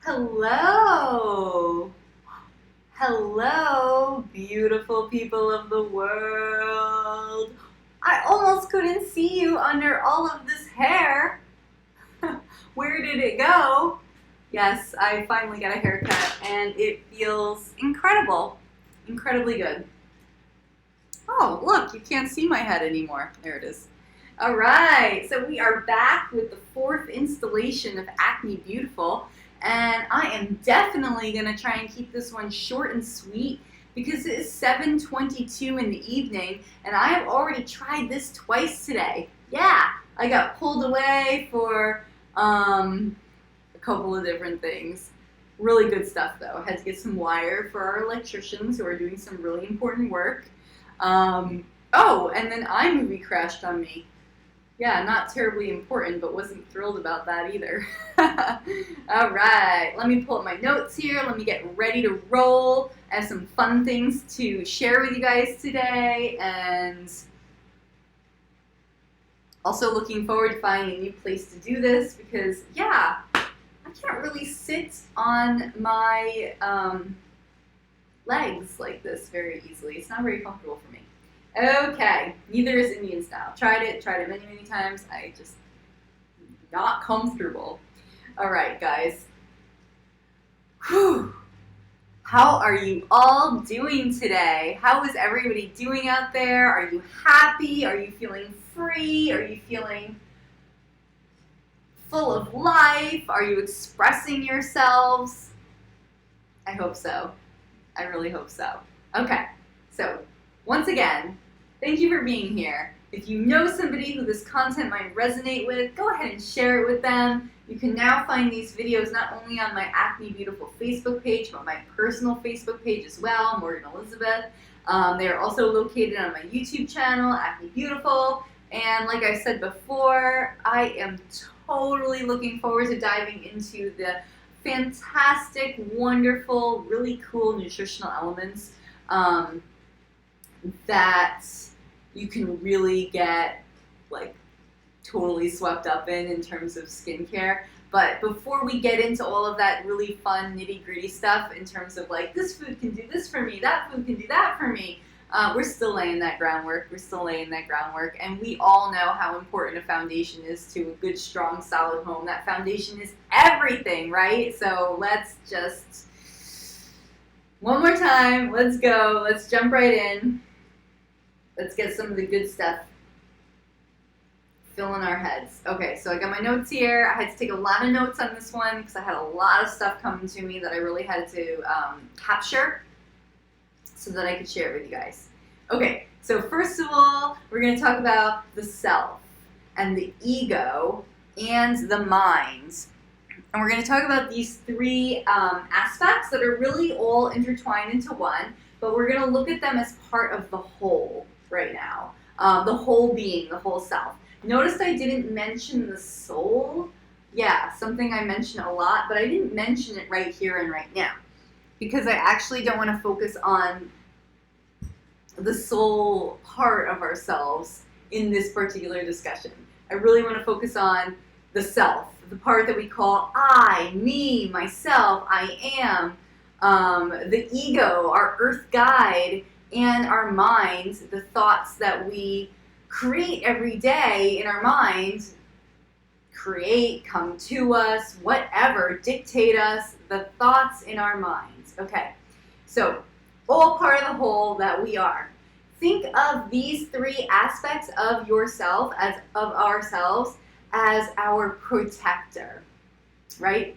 Hello! Hello, beautiful people of the world. I almost couldn't see you under all of this hair. Where did it go? Yes, I finally got a haircut and it feels incredible. Incredibly good. Oh, look, you can't see my head anymore. There it is. All right, so we are back with the fourth installation of Acne Beautiful, and I am definitely going to try and keep this one short and sweet because it is 7:22 in the evening, and I have already tried this twice today. Yeah, I got pulled away for a couple of different things. Really good stuff, though. I had to get some wire for our electricians who are doing some really important work. Oh, and then iMovie crashed on me. Yeah, not terribly important, but wasn't thrilled about that either. All right, let me pull up my notes here. Let me get ready to roll. I have some fun things to share with you guys today, and also looking forward to finding a new place to do this because, yeah, I can't really sit on my legs like this very easily. It's not very comfortable for me. Okay, neither is Indian style. Tried it many, many times. I just not comfortable. All right, guys. Whew. How are you all doing today? How is everybody doing out there? Are you happy? Are you feeling free? Are you feeling full of life? Are you expressing yourselves? I hope so. I really hope so. Okay, so once again, thank you for being here. If you know somebody who this content might resonate with, go ahead and share it with them. You can now find these videos not only on my Acne Beautiful Facebook page, but my personal Facebook page as well, Morgan Elizabeth. They are also located on my YouTube channel, Acne Beautiful. And like I said before, I am totally looking forward to diving into the fantastic, wonderful, really cool nutritional elements that you can really get like totally swept up in terms of skincare. But before we get into all of that really fun nitty-gritty stuff in terms of like this food can do this for me, that food can do that for me, we're still laying that groundwork. And we all know how important a foundation is to a good, strong, solid home. That foundation is everything, right? So let's just, one more time, let's go. Let's jump right in. Let's get some of the good stuff filling our heads. Okay, so I got my notes here. I had to take a lot of notes on this one because I had a lot of stuff coming to me that I really had to capture so that I could share it with you guys. Okay, so first of all, we're going to talk about the self and the ego and the mind. And we're going to talk about these three aspects that are really all intertwined into one, but we're going to look at them as part of the whole right now. The whole being, the whole self. Notice I didn't mention the soul. Yeah, something I mention a lot, but I didn't mention it right here and right now because I actually don't want to focus on the soul part of ourselves in this particular discussion. I really want to focus on the self, the part that we call I, me, myself, I am, the ego, our earth guide, and our mind, the thoughts that we create every day in our minds, create, come to us, whatever, dictate us, the thoughts in our minds. Okay, so all part of the whole that we are. Think of these three aspects of yourself, of ourselves, as our protector, right?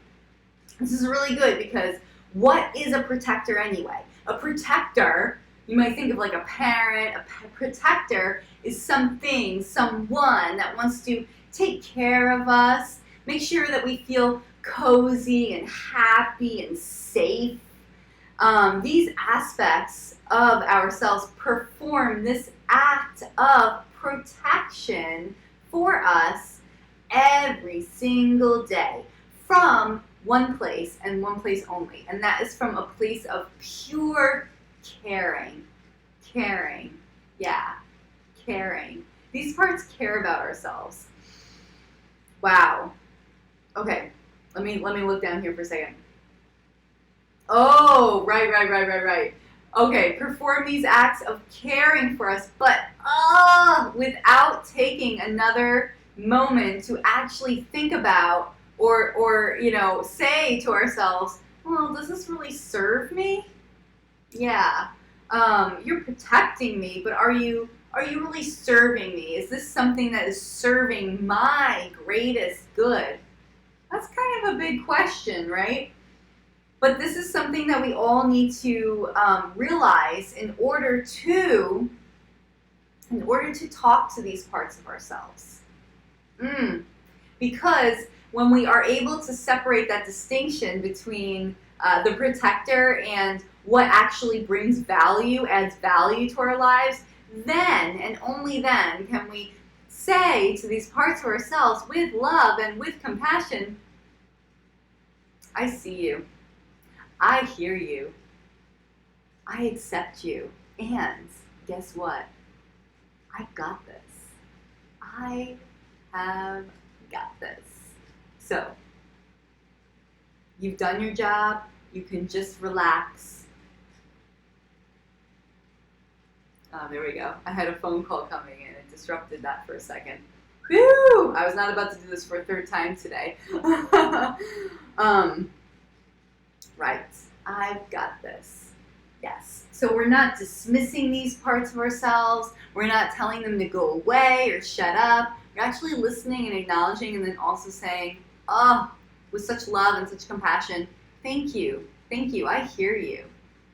This is really good because what is a protector anyway? A protector, you might think of like a parent. A protector is something, someone that wants to take care of us, make sure that we feel cozy and happy and safe. These aspects of ourselves perform this act of protection for us every single day from one place and one place only, and that is from a place of pure caring. These parts care about ourselves. Wow. Okay, let me look down here for a second. Oh, right. Okay, perform these acts of caring for us, but without taking another moment to actually think about or say to ourselves, well, does this really serve me? Yeah. You're protecting me, but are you really serving me? Is this something that is serving my greatest good? That's kind of a big question, right? But this is something that we all need to realize in order to talk to these parts of ourselves. Because when we are able to separate that distinction between the protector and what actually adds value to our lives, then and only then can we say to these parts of ourselves with love and with compassion, I see you. I hear you. I accept you. And guess what? I've got this. I have got this. So, you've done your job. You can just relax. There we go. I had a phone call coming in. It disrupted that for a second. Whew! I was not about to do this for a third time today. Right. I've got this. Yes. So we're not dismissing these parts of ourselves. We're not telling them to go away or shut up. We're actually listening and acknowledging and then also saying, with such love and such compassion, thank you. Thank you. I hear you.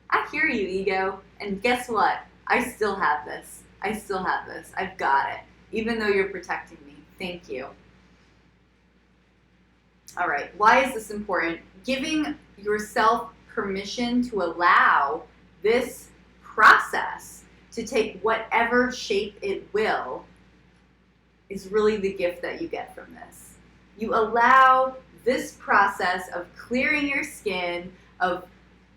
I hear you, ego. And guess what? I still have this. I still have this. I've got it. Even though you're protecting me. Thank you. All right. Why is this important? Giving yourself permission to allow this process to take whatever shape it will is really the gift that you get from this. You allow this process of clearing your skin, of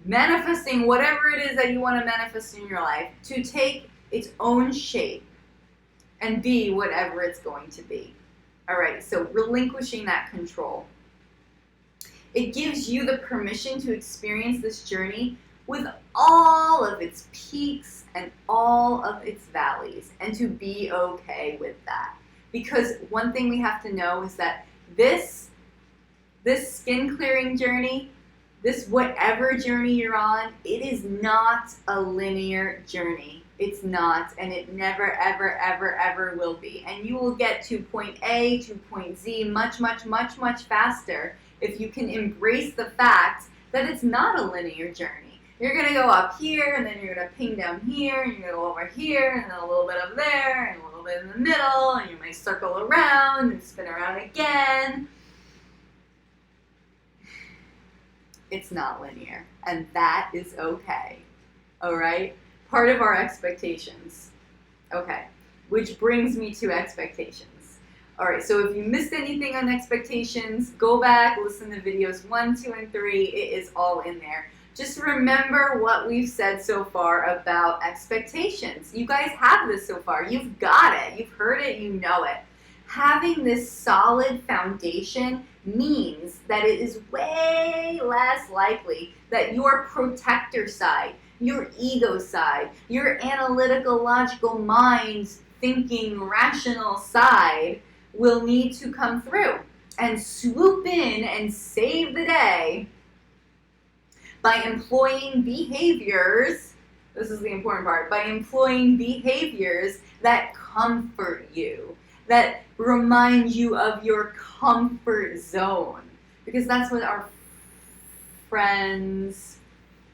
manifesting whatever it is that you want to manifest in your life, to take its own shape and be whatever it's going to be. All right, so relinquishing that control. It gives you the permission to experience this journey with all of its peaks and all of its valleys, and to be okay with that. Because one thing we have to know is that this skin clearing journey, this whatever journey you're on, it is not a linear journey. It's not, and it never, ever, ever, ever will be. And you will get to point A to point Z much, much, much, much faster if you can embrace the fact that it's not a linear journey. You're going to go up here, and then you're going to ping down here, and you're going to go over here, and then a little bit up there, and a little bit in the middle, and you might circle around and spin around again. It's not linear, and that is okay. All right? Part of our expectations. Okay, which brings me to expectations. All right, so if you missed anything on expectations, go back, listen to videos 1, 2, and 3. It is all in there. Just remember what we've said so far about expectations. You guys have this so far. You've got it. You've heard it. You know it. Having this solid foundation means that it is way less likely that your protector side, your ego side, your analytical, logical mind, thinking, rational side will need to come through and swoop in and save the day by employing behaviors. This is the important part. By employing behaviors that comfort you, that remind you of your comfort zone. Because that's what our friends,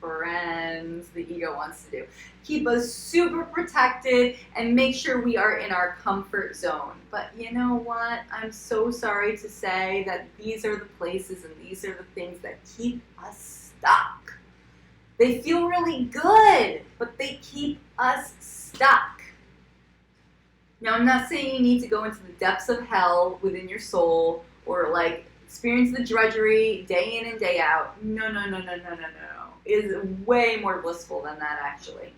the ego wants to do. Keep us super protected and make sure we are in our comfort zone. But you know what? I'm so sorry to say that these are the places and these are the things that keep us stuck. They feel really good, but they keep us stuck. Now, I'm not saying you need to go into the depths of hell within your soul or like experience the drudgery day in and day out. No. It is way more blissful than that, actually.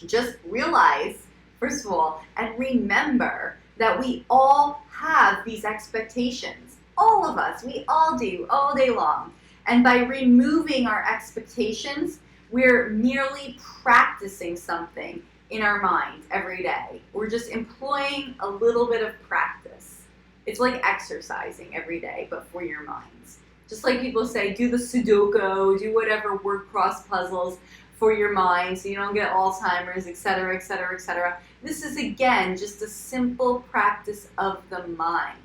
Just realize, first of all, and remember that we all have these expectations. All of us, we all do, all day long. And by removing our expectations, we're merely practicing something in our mind every day. We're just employing a little bit of practice. It's like exercising every day, but for your minds. Just like people say, do the Sudoku, do whatever word cross puzzles for your mind so you don't get Alzheimer's, etc., etc., etc. This is, again, just a simple practice of the mind.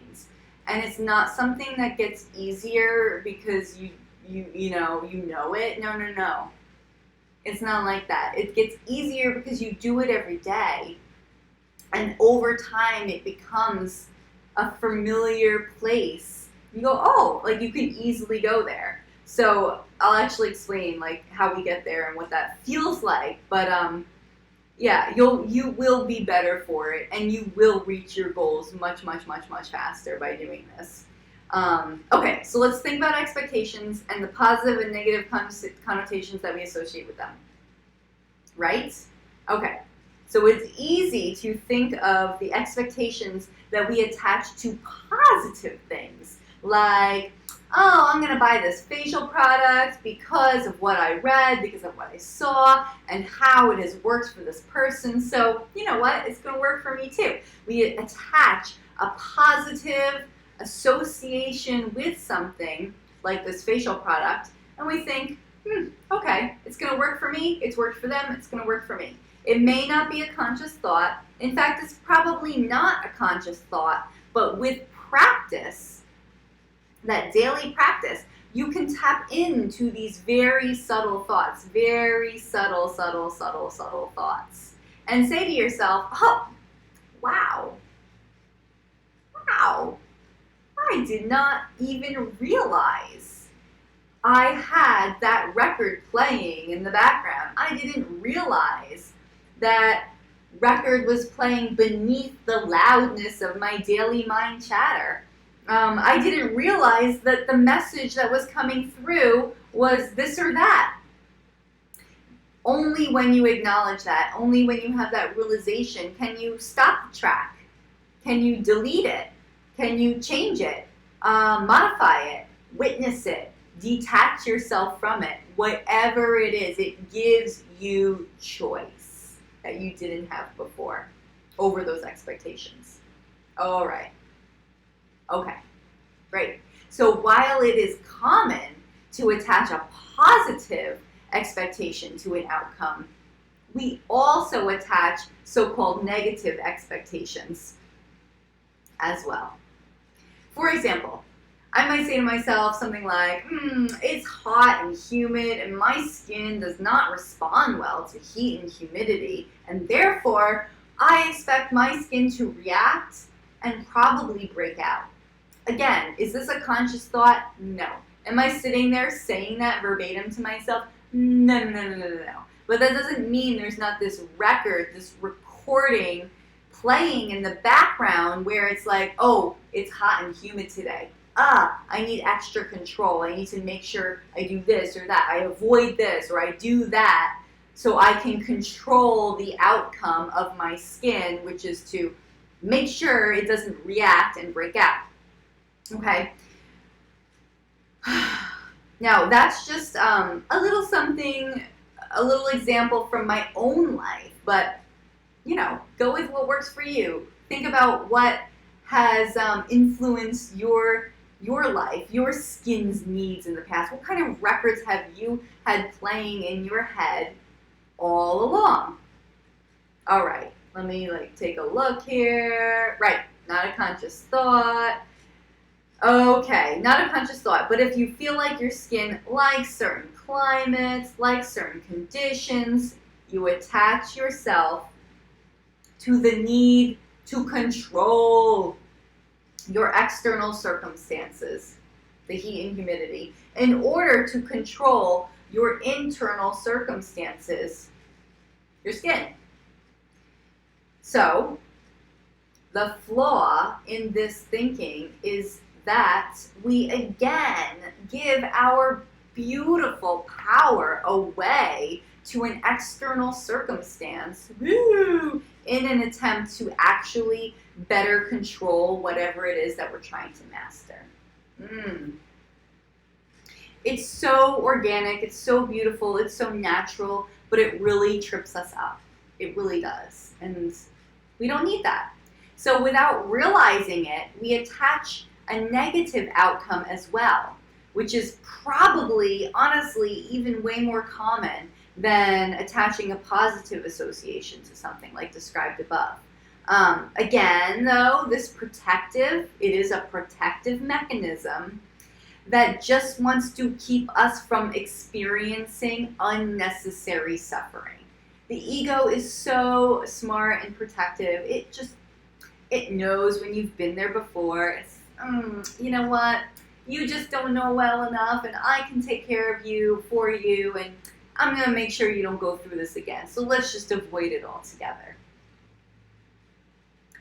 And it's not something that gets easier because you know it. No. It's not like that. It gets easier because you do it every day. And over time, it becomes a familiar place. You go, oh, like you can easily go there. So I'll actually explain like how we get there and what that feels like. But yeah, you will be better for it, and you will reach your goals much faster by doing this. Okay, so let's think about expectations and the positive and negative connotations that we associate with them. Right? Okay, so it's easy to think of the expectations that we attach to positive things, like, oh, I'm going to buy this facial product because of what I read, because of what I saw, and how it has worked for this person. So, you know what? It's going to work for me too. We attach a positive association with something like this facial product, and we think, okay, it's going to work for me. It's worked for them. It's going to work for me. It may not be a conscious thought. In fact, it's probably not a conscious thought, but with practice, that daily practice, you can tap into these very subtle thoughts, very subtle thoughts, and say to yourself, oh, wow, I did not even realize I had that record playing in the background. I didn't realize that record was playing beneath the loudness of my daily mind chatter. I didn't realize that the message that was coming through was this or that. Only when you acknowledge that, only when you have that realization, can you stop the track. Can you delete it? Can you change it? Modify it? Witness it? Detach yourself from it? Whatever it is, it gives you choice that you didn't have before over those expectations. All right. Okay, great. So while it is common to attach a positive expectation to an outcome, we also attach so-called negative expectations as well. For example, I might say to myself something like, it's hot and humid and my skin does not respond well to heat and humidity, and therefore I expect my skin to react and probably break out. Again, is this a conscious thought? No. Am I sitting there saying that verbatim to myself? No. But that doesn't mean there's not this record, this recording playing in the background where it's like, oh, it's hot and humid today. I need extra control. I need to make sure I do this or that. I avoid this or I do that so I can control the outcome of my skin, which is to make sure it doesn't react and break out. Okay. Now, that's just a little something, a little example from my own life, but, go with what works for you. Think about what has influenced your life, your skin's needs in the past. What kind of records have you had playing in your head all along? All right, let me take a look here. Right, not a conscious thought. Okay, not a conscious thought, but if you feel like your skin likes certain climates, likes certain conditions, you attach yourself to the need to control your external circumstances, the heat and humidity, in order to control your internal circumstances, your skin. So, the flaw in this thinking is that we again give our beautiful power away to an external circumstance, in an attempt to actually better control whatever it is that we're trying to master. It's so organic, it's so beautiful, it's so natural, but it really trips us up. It really does. And we don't need that. So without realizing it, we attach a negative outcome as well, which is probably, honestly, even way more common than attaching a positive association to something like described above. Again, though, it is a protective mechanism that just wants to keep us from experiencing unnecessary suffering. The ego is so smart and protective. It knows when you've been there before. It's, you know what? You just don't know well enough, and I can take care of you for you, and I'm going to make sure you don't go through this again. So let's just avoid it altogether.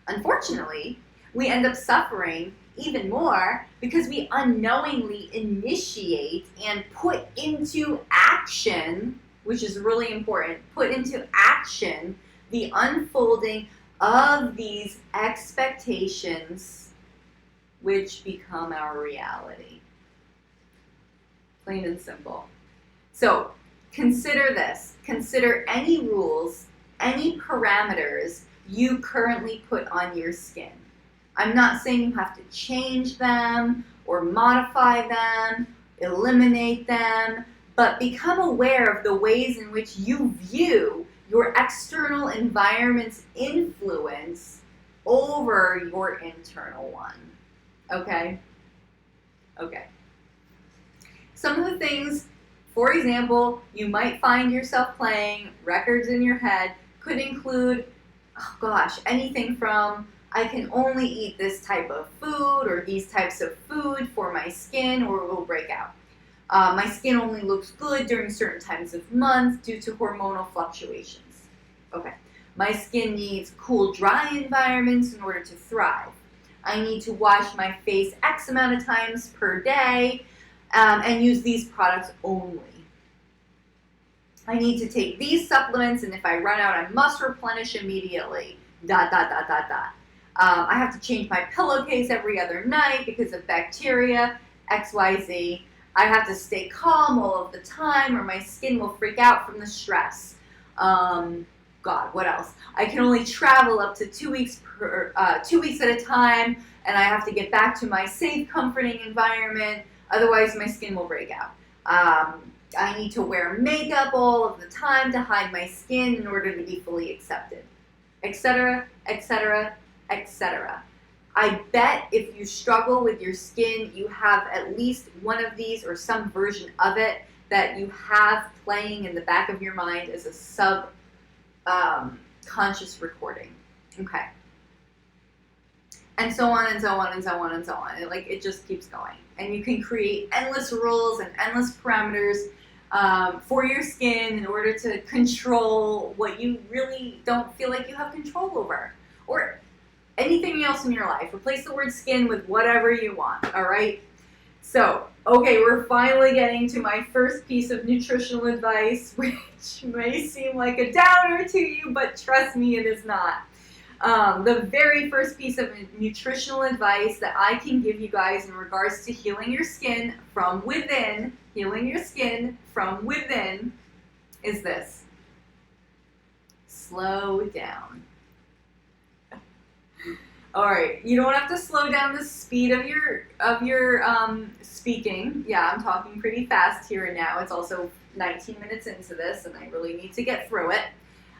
Unfortunately, we end up suffering even more because we unknowingly initiate and put into action, which is really important, put into action the unfolding of these expectations which become our reality. Plain and simple. So consider this. Consider any rules, any parameters you currently put on your skin. I'm not saying you have to change them or modify them, eliminate them, but become aware of the ways in which you view your external environment's influence over your internal one. Okay? Okay. Some of the things, for example, you might find yourself playing records in your head could include, anything from I can only eat this type of food or these types of food for my skin or it will break out. My skin only looks good during certain times of month due to hormonal fluctuations. Okay. My skin needs cool, dry environments in order to thrive. I need to wash my face X amount of times per day and use these products only. I need to take these supplements, and if I run out, I must replenish immediately. ... I have to change my pillowcase every other night because of bacteria, XYZ. I have to stay calm all of the time or my skin will freak out from the stress. What else? I can only travel up to 2 weeks at a time, and I have to get back to my safe, comforting environment. Otherwise, my skin will break out. I need to wear makeup all of the time to hide my skin in order to be fully accepted, etc., etc., etc. I bet if you struggle with your skin, you have at least one of these or some version of it that you have playing in the back of your mind as a conscious recording. Okay. And so on and so on and so on and so on. It just keeps going. And you can create endless rules and endless parameters for your skin in order to control what you really don't feel like you have control over. Or anything else in your life. Replace the word skin with whatever you want, all right? So, okay, we're finally getting to my first piece of nutritional advice, which may seem like a downer to you, but trust me, it is not. The very first piece of nutritional advice that I can give you guys in regards to healing your skin from within, is this. Slow down. All right, you don't have to slow down the speed of your speaking. Yeah, I'm talking pretty fast here and now. It's also 19 minutes into this, and I really need to get through it.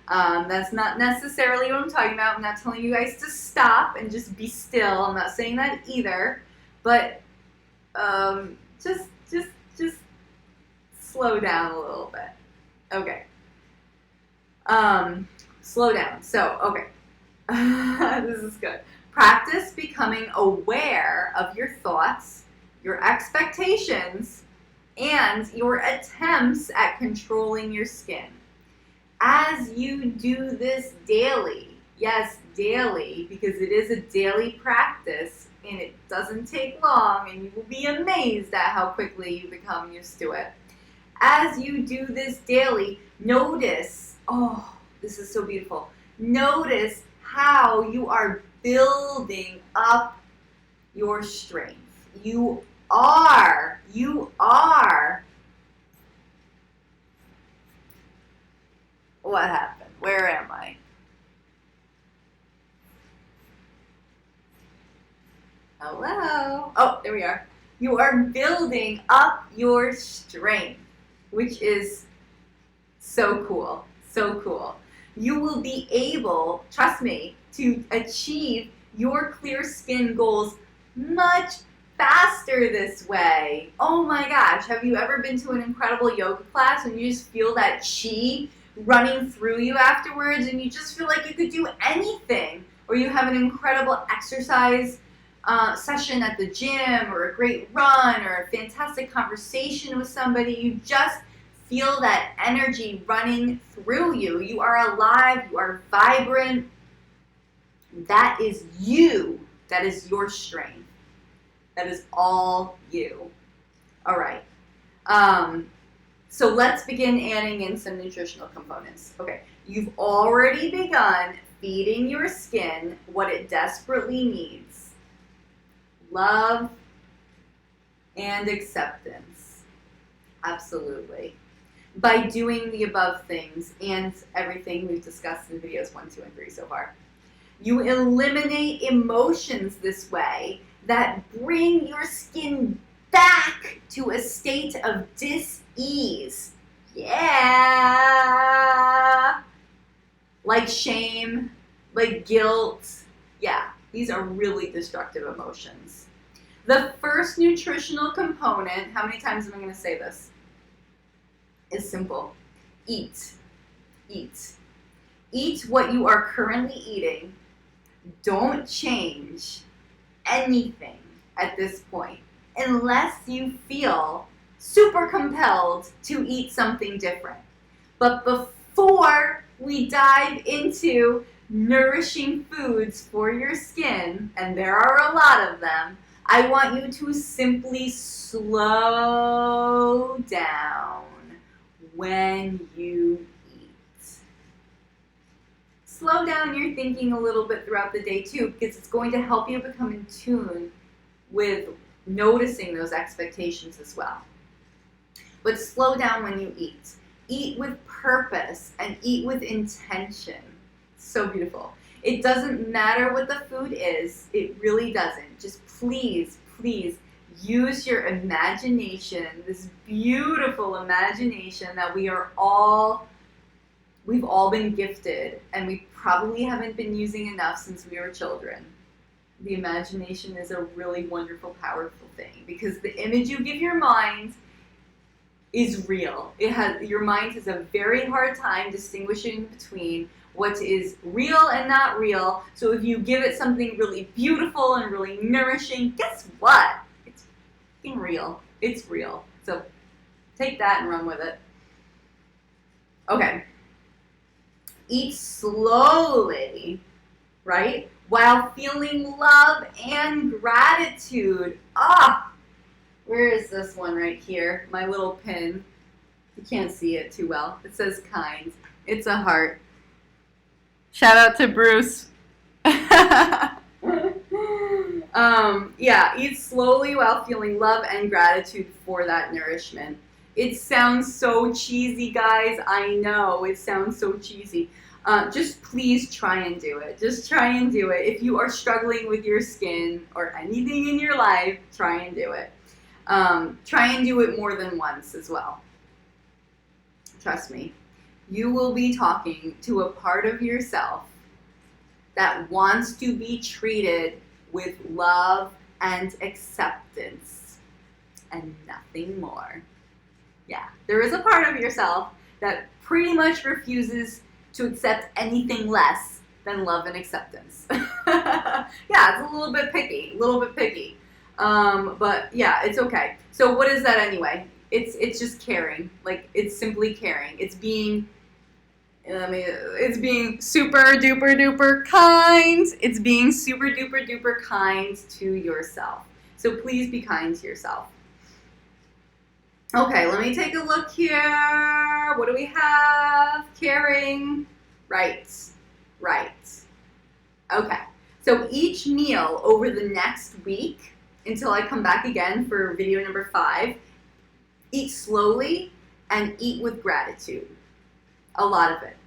That's not necessarily what I'm talking about. I'm not telling you guys to stop and just be still. I'm not saying that either. But just slow down a little bit. Okay. Slow down. So, okay. This is good. Practice becoming aware of your thoughts, your expectations, and your attempts at controlling your skin. As you do this daily, yes, daily, because it is a daily practice and it doesn't take long and you will be amazed at how quickly you become used to it. As you do this daily, notice, this is so beautiful, notice how you are building up your strength. You are What happened? Where am I? Hello? Oh, there we are. You are building up your strength, which is so cool. So cool. You will be able, trust me, to achieve your clear skin goals much faster this way. Oh my gosh, have you ever been to an incredible yoga class and you just feel that chi running through you afterwards and you just feel like you could do anything? Or you have an incredible exercise session at the gym, or a great run, or a fantastic conversation with somebody. You just feel that energy running through you. You are alive, you are vibrant. That is you. That is your strength. That is all you. All right. So let's begin adding in some nutritional components. Okay. You've already begun feeding your skin what it desperately needs. Love and acceptance. Absolutely. By doing the above things and everything we've discussed in videos 1, 2, and 3 so far. You eliminate emotions this way that bring your skin back to a state of dis-ease. Yeah! Like shame, like guilt. Yeah, these are really destructive emotions. The first nutritional component, how many times am I going to say this? Is simple. Eat. Eat. Eat what you are currently eating. Don't change anything at this point unless you feel super compelled to eat something different. But before we dive into nourishing foods for your skin, and there are a lot of them, I want you to simply slow down when you eat. Slow down your thinking a little bit throughout the day too, because it's going to help you become in tune with noticing those expectations as well. But slow down when you eat. Eat with purpose and eat with intention. So beautiful. It doesn't matter what the food is. It really doesn't. Just please, please use your imagination, this beautiful imagination that we've all been gifted, and we probably haven't been using enough since we were children. The imagination is a really wonderful, powerful thing, because the image you give your mind is real. Your mind has a very hard time distinguishing between what is real and not real. So if you give it something really beautiful and really nourishing, guess what? It's fucking real. It's real. So take that and run with it. Okay. Eat slowly, right? While feeling love and gratitude. Where is this one right here? My little pin. You can't see it too well. It says kind. It's a heart. Shout out to Bruce. Yeah, eat slowly while feeling love and gratitude for that nourishment. It sounds so cheesy, guys. I know, it sounds so cheesy. Just please try and do it. Just try and do it. If you are struggling with your skin or anything in your life, try and do it. Try and do it more than once as well. Trust me. You will be talking to a part of yourself that wants to be treated with love and acceptance and nothing more. Yeah, there is a part of yourself that pretty much refuses to accept anything less than love and acceptance. Yeah, it's a little bit picky, but yeah, it's okay. So what is that anyway? It's just caring. Like, it's simply caring. It's being super duper duper kind. It's being super duper duper kind to yourself. So please be kind to yourself. Okay, let me take a look here. What do we have? Caring. Right. Okay, so each meal over the next week, until I come back again for video number 5, eat slowly and eat with gratitude. A lot of it.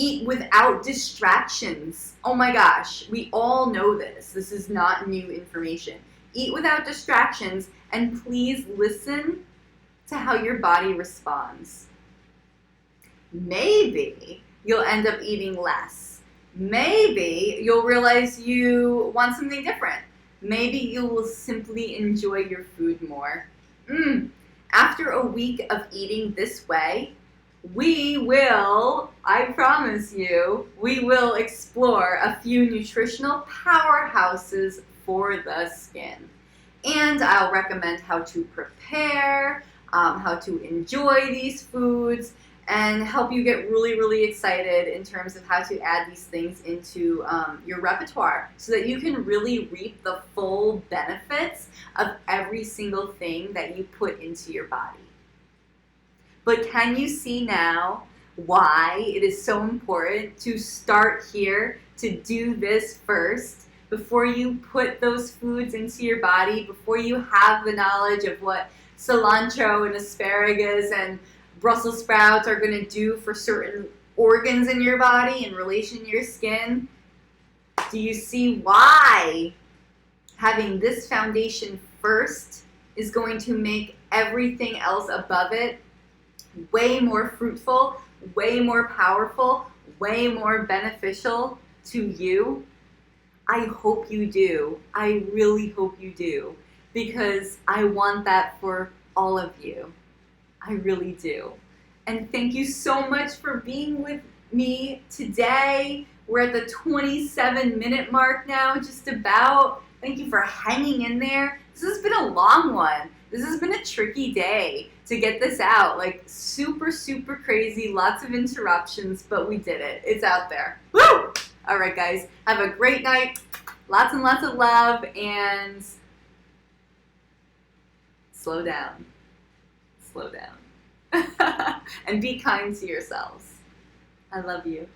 Eat without distractions. Oh my gosh, we all know this. This is not new information. Eat without distractions, and please listen to how your body responds. Maybe you'll end up eating less. Maybe you'll realize you want something different. Maybe you will simply enjoy your food more. After a week of eating this way, we will, I promise you, we will explore a few nutritional powerhouses for the skin. And I'll recommend how to prepare, how to enjoy these foods, and help you get really, really excited in terms of how to add these things into your repertoire so that you can really reap the full benefits of every single thing that you put into your body. But can you see now why it is so important to start here, to do this first, before you put those foods into your body, before you have the knowledge of what cilantro and asparagus and Brussels sprouts are going to do for certain organs in your body in relation to your skin? Do you see why having this foundation first is going to make everything else above it way more fruitful, way more powerful, way more beneficial to you? I hope you do. I really hope you do, because I want that for all of you. I really do. And thank you so much for being with me today. We're at the 27-minute mark now, just about. Thank you for hanging in there. This has been a long one. This has been a tricky day to get this out. Like super, super crazy, lots of interruptions, but we did it. It's out there. Woo! All right, guys. Have a great night. Lots and lots of love, and slow down. Slow down. And be kind to yourselves. I love you.